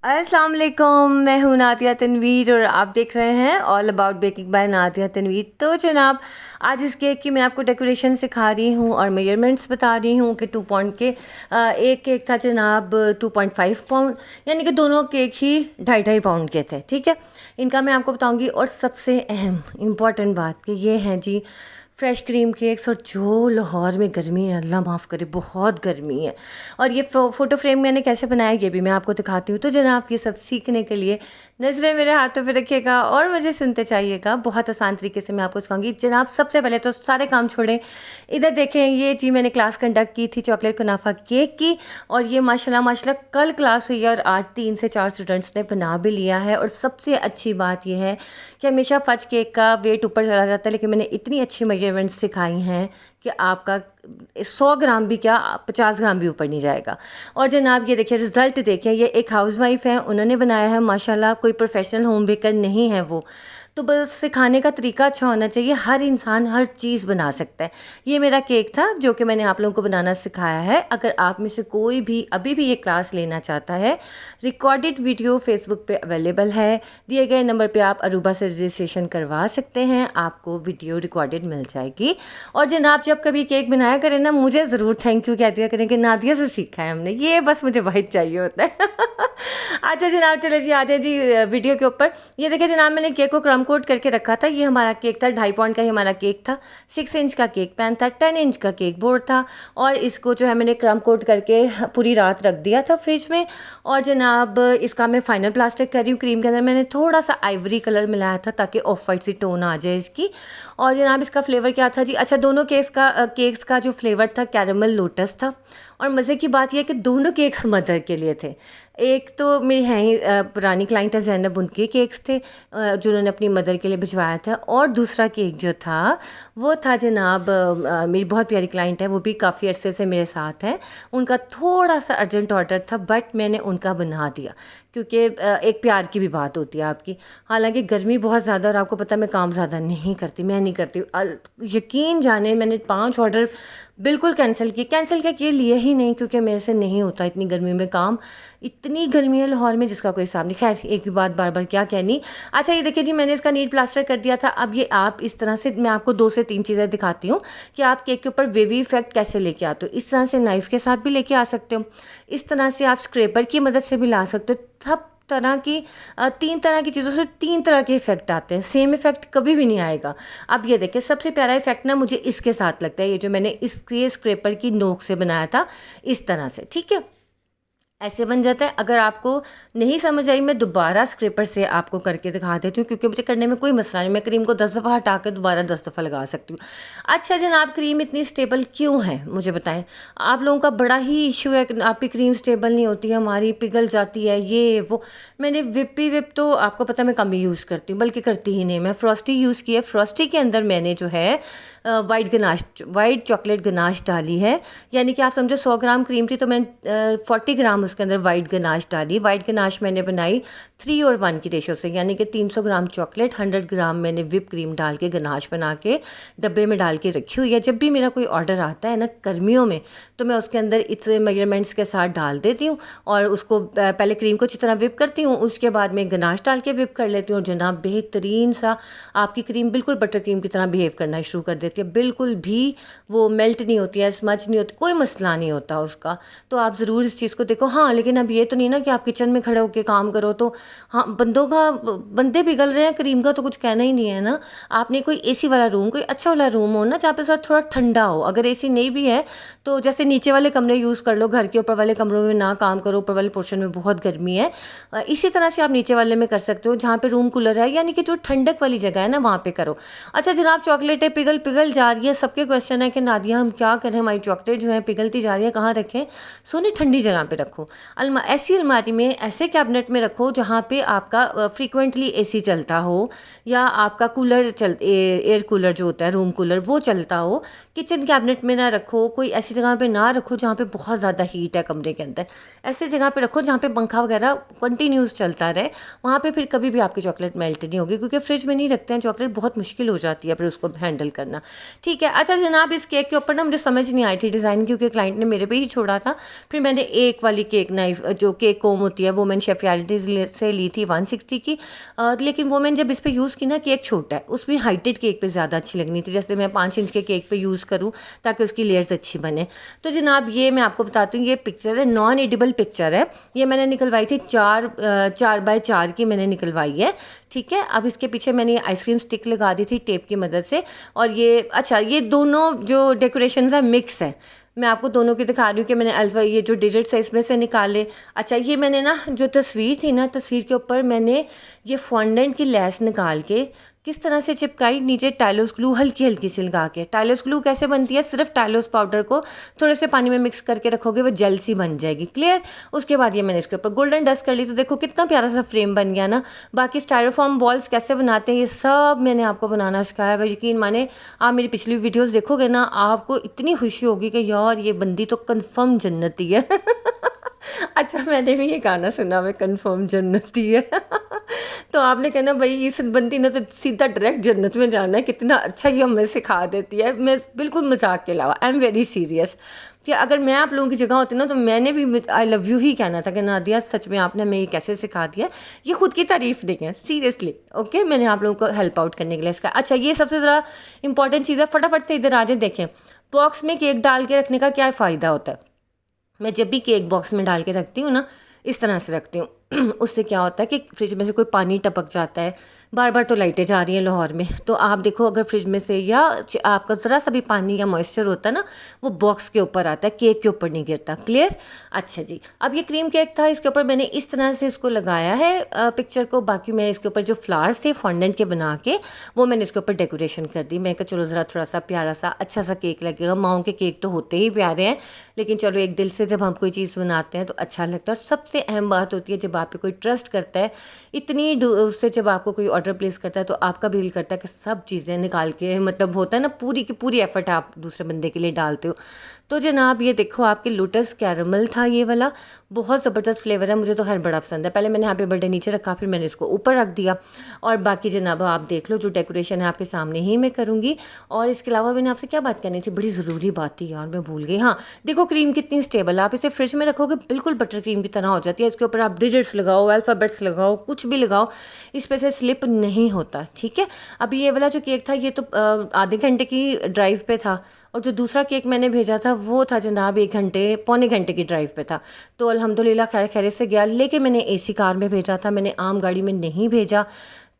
अस्सलाम वालेकुम, मैं हूँ नादिया तनवीर और आप देख रहे हैं all about baking by Nadia Tanveer. तो जनाब, आज इस केक की मैं आपको डेकोरेशन सिखा रही हूँ और मेजरमेंट्स बता रही हूँ कि 2 पाउंड के एक केक था जनाब 2.5 पाउंड, यानी कि दोनों केक ही 2.5 पाउंड के थे। ठीक है, इनका मैं आपको बताऊँगी। और सबसे अहम इम्पॉर्टेंट बात कि ये हैं जी फ्रेश क्रीम केक्स। और जो लाहौर में गर्मी है, अल्लाह माफ़ करे, बहुत गर्मी है। और ये फ़ोटो फ्रेम मैंने कैसे बनाया ये भी मैं आपको दिखाती हूँ। तो जनाब, ये सब सीखने के लिए नज़रें मेरे हाथों पे रखिएगा और मुझे सुनते चाहिएगा। बहुत आसान तरीके से मैं आपको सिखाऊंगी। जनाब, सबसे पहले तो सारे काम छोड़ें, इधर देखें। ये जी मैंने क्लास कंडक्ट की थी चॉकलेट कुनाफा केक की, और ये माशाल्लाह माशाल्लाह कल क्लास हुई है और आज 3 से 4 स्टूडेंट्स ने बना भी लिया है। और सबसे अच्छी बात यह है कि हमेशा फज केक का वेट ऊपर चला जाता है, लेकिन मैंने इतनी अच्छी मेजरमेंट्स सिखाई हैं कि आपका 100 ग्राम भी क्या 50 ग्राम भी ऊपर नहीं जाएगा। और जनाब, ये देखिए रिज़ल्ट देखें। ये एक हाउसवाइफ है, उन्होंने बनाया है माशाल्लाह, कोई प्रोफेशनल होम बेकर नहीं है वो। तो बस सिखाने का तरीका अच्छा होना चाहिए। हर इंसान हर चीज़ बना सकता है। ये मेरा केक था जो कि मैंने आप लोगों को बनाना सिखाया है। अगर आप में से कोई भी अभी भी ये क्लास लेना चाहता है, रिकॉर्डेड वीडियो फेसबुक पे अवेलेबल है। दिए गए नंबर पे आप अरूबा से रजिस्ट्रेशन करवा सकते हैं, आपको वीडियो रिकॉर्डेड मिल जाएगी। और जनाब, जब कभी केक बनाया करें ना, मुझे ज़रूर थैंक यू कह दिया करें कि नादिया से सीखा है हमने। ये बस मुझे वाहिद चाहिए होता है। अच्छा जनाब, चले जी, आ जाए जी वीडियो के ऊपर। ये देखिए जनाब, मैंने केक को क्रम कोट करके रखा था। ये हमारा केक था 2.5 पाउंड का, ही हमारा केक था। 6 इंच का केक पैन था, 10 इंच का केक बोर्ड था। और इसको जो है मैंने क्रम कोट करके पूरी रात रख दिया था फ्रिज में। और जनाब, इसका मैं फाइनल प्लास्टिक कर रही हूँ। क्रीम के अंदर मैंने थोड़ा सा आइवरी कलर मिलाया था ताकि ऑफ वाइट सी टोन आ जाए इसकी। और जनाब, इसका फ्लेवर क्या था जी? अच्छा, दोनों केक्स का जो फ्लेवर था कैरमल लोटस था। और मज़े की बात यह कि दोनों केक्स मदर के लिए थे। एक तो मेरी हैं ही पुरानी क्लाइंट है ज़ैनब, उनके केक्स थे जो उन्होंने अपनी मदर के लिए भिजवाया था। और दूसरा केक जो था वो था जनाब, मेरी बहुत प्यारी क्लाइंट है, वो भी काफ़ी अरसे से मेरे साथ है। उनका थोड़ा सा अर्जेंट ऑर्डर था, बट मैंने उनका बना दिया क्योंकि एक प्यार की भी बात होती है आपकी। हालांकि गर्मी बहुत ज़्यादा, और आपको पता है मैं काम ज़्यादा नहीं करती, मैं नहीं करती। यकीन जाने, मैंने 5 ऑर्डर बिल्कुल कैंसिल किए लिए ही नहीं, क्योंकि मेरे से नहीं होता इतनी गर्मी में काम। इतनी गर्मी है लाहौर में जिसका कोई हिसाब नहीं। खैर, एक भी बात बार बार क्या कहनी। अच्छा, ये देखिए जी, मैंने इसका नीट प्लास्टर कर दिया था। अब ये आप इस तरह से, मैं आपको 2 से 3 चीज़ें दिखाती हूँ कि आप केक के ऊपर वेवी इफेक्ट कैसे लेके आते हो। इस तरह से नाइफ़ के साथ भी लेके आ सकते हो, इस तरह से आप स्क्रैपर की मदद से भी ला सकते हो। सब तरह की 3 तरह की चीज़ों से 3 तरह के इफ़ेक्ट आते हैं। सेम इफ़ेक्ट कभी भी नहीं आएगा। अब ये देखिए, सबसे प्यारा इफ़ेक्ट ना मुझे इसके साथ लगता है, ये जो मैंने इसके स्क्रैपर की नोक से बनाया था, इस तरह से। ठीक है, ऐसे बन जाता है। अगर आपको नहीं समझ आई, मैं दोबारा स्क्रैपर से आपको करके दिखा देती हूँ, क्योंकि मुझे करने में कोई मसला नहीं। मैं क्रीम को 10 दफ़ा हटा कर दोबारा 10 दफ़ा लगा सकती हूँ। अच्छा जनाब, क्रीम इतनी स्टेबल क्यों है मुझे बताएं। आप लोगों का बड़ा ही इशू है कि आपकी क्रीम स्टेबल नहीं होती है, हमारी पिघल जाती है, ये वो। मैंने विप तो आपको पता मैं कम ही यूज़ करती हूँ, बल्कि करती ही नहीं। मैं फ्रॉस्टी यूज़ की है। फ्रॉस्टी के अंदर मैंने जो है वाइट चॉकलेट गनाश डाली है। यानी कि आप समझो 100 ग्राम क्रीम थी तो मैंने 40 ग्राम उसके अंदर वाइट गनाश डाली। वाइट गनाश मैंने बनाई 3 और 1 की रेशो से, यानी कि 300 ग्राम चॉकलेट, 100 ग्राम मैंने विप क्रीम डाल के गनाश बना के डब्बे में डाल के रखी हुई है। जब भी मेरा कोई ऑर्डर आता है ना गर्मियों में, तो मैं उसके अंदर इस मेजरमेंट्स के साथ डाल देती हूँ और उसको पहले क्रीम को अच्छी तरह विप करती हूँ, उसके बाद में गनाश डाल के विप कर लेती हूँ। और जनाब, बेहतरीन सा आपकी क्रीम बिल्कुल बटर क्रीम की तरह बिहेव करना शुरू कर देती है। बिल्कुल भी वो मेल्ट नहीं होती है, स्मच नहीं होती, कोई मसला नहीं होता उसका। तो आप ज़रूर इस चीज़ को देखो। हाँ, लेकिन अब ये तो नहीं ना कि आप किचन में खड़े होकर काम करो तो हाँ, बंदे पिघल रहे हैं, क्रीम का तो कुछ कहना ही नहीं है ना। आपने कोई एसी वाला रूम, कोई अच्छा वाला रूम हो ना, जहाँ पे सर थोड़ा ठंडा हो। अगर एसी नहीं भी है तो जैसे नीचे वाले कमरे यूज़ कर लो, घर के ऊपर वाले कमरों में ना काम करो, ऊपर वाले पोर्शन में बहुत गर्मी है। इसी तरह से आप नीचे वाले में कर सकते हो जहाँ पे रूम कूलर है, यानी कि जो ठंडक वाली जगह है ना, वहाँ पे करो। अच्छा जनाब, चॉकलेटें पिघल जा रही है। सबके क्वेश्चन है कि नादिया हम क्या करें, हमारी चॉकलेट जो है पिघलती जा रही है, कहाँ रखें? सोनी ठंडी जगह पे रखो। ऐसी अलमारी में, ऐसे कैबिनेट में रखो जहाँ पे आपका फ्रीक्वेंटली एसी चलता हो, या आपका एयर कूलर जो होता है, रूम कूलर, वो चलता हो। किचन कैबिनेट में ना रखो, कोई ऐसी जगह पे ना रखो जहाँ पे बहुत ज़्यादा हीट है कमरे के अंदर। ऐसे जगह पे रखो जहाँ पे पंखा वगैरह कंटिन्यूस चलता रहे। वहाँ पे फिर कभी भी आपकी चॉकलेट मेल्ट नहीं होगी, क्योंकि फ्रिज में नहीं रखते हैं चॉकलेट, बहुत मुश्किल हो जाती है फिर उसको हैंडल करना। ठीक है। अच्छा जनाब, इस केक के ऊपर ना मुझे समझ नहीं आई थी डिज़ाइन, क्योंकि क्लाइंट ने मेरे पे ही छोड़ा था। फिर मैंने एक वाली केक नाइफ जो केक कोम होती है वो मैंने शेफ रियलिटी से ली थी 160 की। लेकिन वो मैंने जब इस पर यूज़ की ना, केक छोटा है, उसमें हाइटेड केक पे ज़्यादा अच्छी लगनी थी, जैसे मैं 5 इंच के केक पे यूज़ करूँ ताकि उसकी लेयर्स अच्छी बने। तो जनाब ये मैं आपको बताती हूँ, ये पिक्चर है, नॉन एडिबल पिक्चर है। ये मैंने निकलवाई थी 4x4 की मैंने निकलवाई है, ठीक है। अब इसके पीछे मैंने आइसक्रीम स्टिक लगा दी थी टेप की मदद से। और ये अच्छा, ये दोनों जो डेकोरेशंस है मिक्स है। मैं आपको दोनों की दिखा रही हूँ कि मैंने अल्फा ये जो डिजिट्स है इसमें से निकाले। अच्छा, ये मैंने ना जो तस्वीर थी ना, तस्वीर के ऊपर मैंने ये फॉन्डेंट की लेस निकाल के किस तरह से चिपकाई, नीचे टाइलोस ग्लू हल्की हल्की सी लगा के। टाइलोस ग्लू कैसे बनती है, सिर्फ टाइलोस पाउडर को थोड़े से पानी में मिक्स करके रखोगे वो जेल सी बन जाएगी, क्लियर। उसके बाद ये मैंने इसके ऊपर गोल्डन डस्ट कर ली, तो देखो कितना प्यारा सा फ्रेम बन गया ना। बाकी स्टायरोफॉर्म बॉल्स कैसे बनाते हैं ये सब मैंने आपको बनाना सिखाया है। यकीन माने आप मेरी पिछली वीडियोज़ देखोगे ना, आपको इतनी खुशी होगी कि यार ये बंदी तो कन्फर्म जन्नती है। अच्छा, मैंने भी ये गाना सुना हुआ, कंफर्म जन्नती है। तो आपने कहना भाई इस बंदी ने तो सीधा डायरेक्ट जन्नत में जाना है, कितना अच्छा ये हमें सिखा देती है। मैं बिल्कुल मजाक के अलावा आई एम वेरी सीरियस कि अगर मैं आप लोगों की जगह होती ना तो मैंने भी आई लव यू ही कहना था कि नादिया सच में आपने हमें ये कैसे सिखा दिया। ये खुद की तारीफ नहीं है, सीरियसली, ओके। मैंने आप लोगों को हेल्प आउट करने के लिए इसका। अच्छा, ये सबसे ज़्यादा इंपॉर्टेंट चीज़ है, फटाफट से इधर आ जाए। देखें, बॉक्स में केक डाल के रखने का क्या फ़ायदा होता है। मैं जब भी केक बॉक्स में डाल के रखती हूँ ना, इस तरह से रखती हूँ, उससे क्या होता है कि फ्रिज में से कोई पानी टपक जाता है। बार बार तो लाइटें जा रही हैं लाहौर में, तो आप देखो अगर फ्रिज में से या आपका ज़रा सा भी पानी या मॉइस्चर होता है ना, वो बॉक्स के ऊपर आता है, केक के ऊपर नहीं गिरता, क्लियर। अच्छा जी, अब ये क्रीम केक था, इसके ऊपर मैंने इस तरह से इसको लगाया है पिक्चर को। बाकी मैं इसके ऊपर जो फ्लावर्स थे फॉन्डेंट के बना के वो मैंने इसके ऊपर डेकोरेशन कर दी। मैं कहा चलो ज़रा थोड़ा सा प्यारा सा अच्छा सा केक लगेगा। माओ के केक तो होते ही प्यारे हैं, लेकिन चलो एक दिल से जब हम कोई चीज़ बनाते हैं तो अच्छा लगता है। और सबसे अहम बात होती है जब आप पे कोई ट्रस्ट करता है, इतनी दूर से जब आपको कोई ऑर्डर प्लेस करता है तो आपका भी दिल करता है कि सब चीज़ें निकाल के, मतलब होता है ना, पूरी की पूरी एफर्ट आप दूसरे बंदे के लिए डालते हो। तो जनाब ये देखो आपके लोटस कैरमल था ये वाला, बहुत ज़बरदस्त फ्लेवर है, मुझे तो हर बड़ा पसंद है। पहले मैंने हैप्पी बर्थडे नीचे रखा, फिर मैंने इसको ऊपर रख दिया। और बाकी जनाब आप देख लो, जो डेकोरेशन है आपके सामने ही मैं करूँगी। और इसके अलावा मैंने आपसे क्या बात करनी थी, बड़ी ज़रूरी बात थी यार, मैं भूल गई। हाँ देखो, क्रीम कितनी स्टेबल है, आप इसे फ्रिज में रखोगे बिल्कुल बटर क्रीम की तरह हो जाती है। इसके ऊपर आप डिजिट्स लगाओ, अल्फ़ाबेट्स लगाओ, कुछ भी लगाओ, इस पर से स्लिप नहीं होता, ठीक है। अभी ये वाला जो केक था ये तो आधे घंटे की ड्राइव पे था, और जो दूसरा केक मैंने भेजा था वो था जनाब 1 घंटे पौने घंटे की ड्राइव पे था। तो अल्हम्दुलिल्लाह खैर खैरियत से गया, लेकिन मैंने एसी कार में भेजा था, मैंने आम गाड़ी में नहीं भेजा।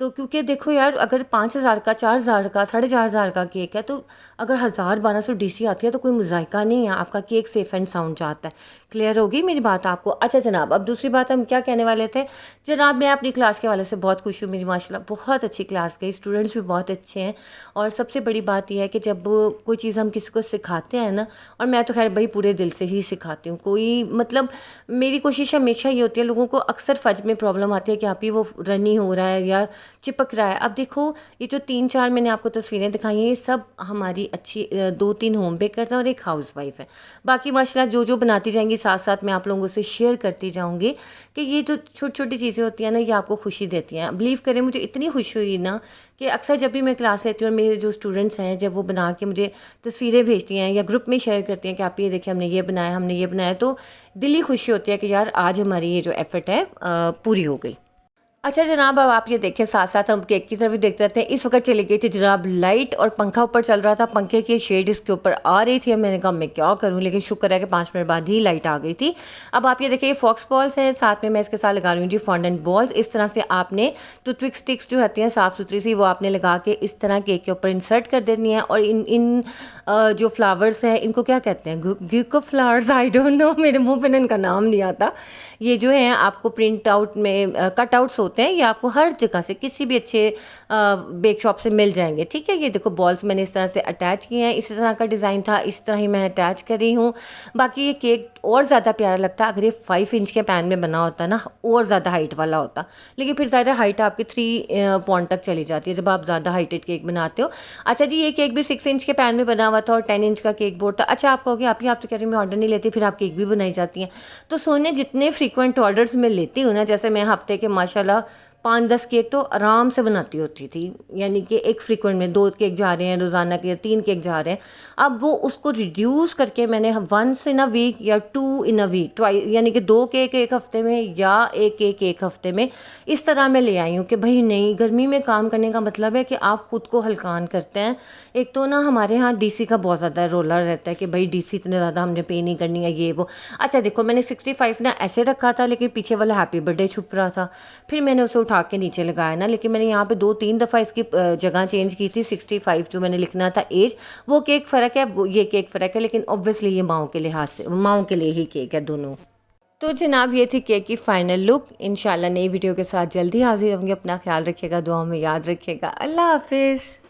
तो क्योंकि देखो यार, अगर 5,000 का, 4,000 का, 4,500 का केक है, तो अगर 1,000-1,200 डीसी आती है तो कोई मजायका नहीं है, आपका केक सेफ एंड साउंड जाता है। क्लियर होगी मेरी बात आपको। अच्छा जनाब, अब दूसरी बात हम क्या कहने वाले थे। जनाब मैं अपनी क्लास के वाले से बहुत खुश हूँ, मेरी माशाल्लाह बहुत अच्छी क्लास गई, स्टूडेंट्स भी बहुत अच्छे हैं। और सबसे बड़ी बात यह है कि जब कोई चीज़ हम किसी को सिखाते हैं ना, और मैं तो खैर भाई पूरे दिल से ही सिखाती हूँ, कोई मतलब मेरी कोशिश हमेशा ये होती है, लोगों को अक्सर फज में प्रॉब्लम आती है कि आप ही वो रनी हो रहा है या चिपक रहा है। अब देखो ये जो 3-4 मैंने आपको तस्वीरें दिखाई हैं, ये सब हमारी अच्छी 2-3 होम बेकर्स हैं और एक हाउस वाइफ है। बाकी माशाल्लाह जो जो बनाती जाएंगी साथ साथ मैं आप लोगों से शेयर करती जाऊंगी कि ये जो छोटी छोटी चीज़ें होती हैं ना, ये आपको खुशी देती हैं। बिलीव करें, मुझे इतनी खुशी हुई ना कि अक्सर जब भी मैं क्लास लेती हूँ और मेरे जो स्टूडेंट्स हैं जब वो बना के मुझे तस्वीरें भेजती हैं या ग्रुप में शेयर करती हैं कि आप ये देखिए हमने ये बनाया, हमने ये बनाया, तो दिल ही खुशी होती है कि यार आज हमारी ये जो एफर्ट है पूरी हो गई। अच्छा जनाब, अब आप ये देखें, साथ साथ हम केक की तरफ भी देखते रहते हैं। इस वक्त चली गई थी जनाब लाइट और पंखा ऊपर चल रहा था, पंखे की शेड इसके ऊपर आ रही थी। अब मैंने कहा मैं क्या करूं, लेकिन शुक्र है कि 5 मिनट बाद ही लाइट आ गई थी। अब आप ये देखिए, ये फॉक्स बॉल्स हैं, साथ में मैं इसके साथ लगा रही हूँ जी फॉन्डेंट बॉल्स। इस तरह से आपने टूथपिक स्टिक्स जो होती हैं साफ़ सुथरी सी, वो आपने लगा के इस तरह केक के ऊपर इंसर्ट कर देनी है। और इन जो फ्लावर्स हैं इनको क्या कहते हैं, गिको फ्लावर्स, आई डोंट नो, मेरे मुँह पर इनका नाम नहीं आता। ये जो है आपको प्रिंट आउट में कट आउट्स होते हैं, ये आपको हर जगह से किसी भी अच्छे बेक शॉप से मिल जाएंगे, ठीक है। ये देखो बॉल्स मैंने इस तरह से अटैच किए हैं, इसी तरह का डिज़ाइन था, इस तरह ही मैं अटैच कर रही हूँ। बाकी ये केक और ज़्यादा प्यारा लगता है अगर ये 5 इंच के पैन में बना होता ना, और ज़्यादा हाइट वाला होता, लेकिन फिर ज़्यादा हाइट आपकी 3 पॉइंट तक चली जाती है जब आप ज़्यादा हाइटेड केक बनाते हो। अच्छा जी, ये केक भी 6 इंच के पैन में बना हुआ था और 10 इंच का केक बोर्ड था। अच्छा आप कहोगे आप तो कह रही मैं ऑर्डर नहीं लेती, फिर आप केक भी बनाई जाती हैं। तो सोने जितने फ्रीक्वेंट ऑर्डर्स मैं लेती हूँ ना, जैसे मैं हफ्ते के माशाल्लाह 5-10 केक तो आराम से बनाती होती थी, यानी कि एक फ्रीक्वेंट में 2 केक जा रहे हैं रोज़ाना के, 3 केक जा रहे हैं। अब वो उसको रिड्यूस करके मैंने वंस इन अ वीक या 2 इन अ वीक, यानी कि 2 केक एक हफ़्ते में या 1 केक एक हफ़्ते में, इस तरह मैं ले आई हूँ कि भाई नहीं, गर्मी में काम करने का मतलब है कि आप खुद को हल्कान करते हैं। एक तो ना हमारे यहाँ डीसी का बहुत ज़्यादा रोला रहता है कि भाई डीसी इतने ज़्यादा हमने पे नहीं करनी है, ये वो। अच्छा देखो, मैंने 65 ना ऐसे रखा था, लेकिन पीछे वाला हैप्पी बर्थडे छुप रहा था, फिर मैंने उसे उठा के नीचे लगाया ना, लेकिन मैंने यहाँ पे 2-3 दफ़ा इसकी जगह चेंज की थी। 65 जो मैंने लिखना था एज, वो केक फ़र्क है, वो ये केक फ़र्क है, लेकिन ऑब्वियसली ये माओ के लिहाज से, माओ के लिए ही केक है दोनों। तो जनाब ये थी केक की फ़ाइनल लुक। इंशाल्लाह नई वीडियो के साथ जल्दी हाजिर होंगे। अपना ख्याल रखिएगा, दुआ में याद रखिएगा। अल्लाह हाफिज़।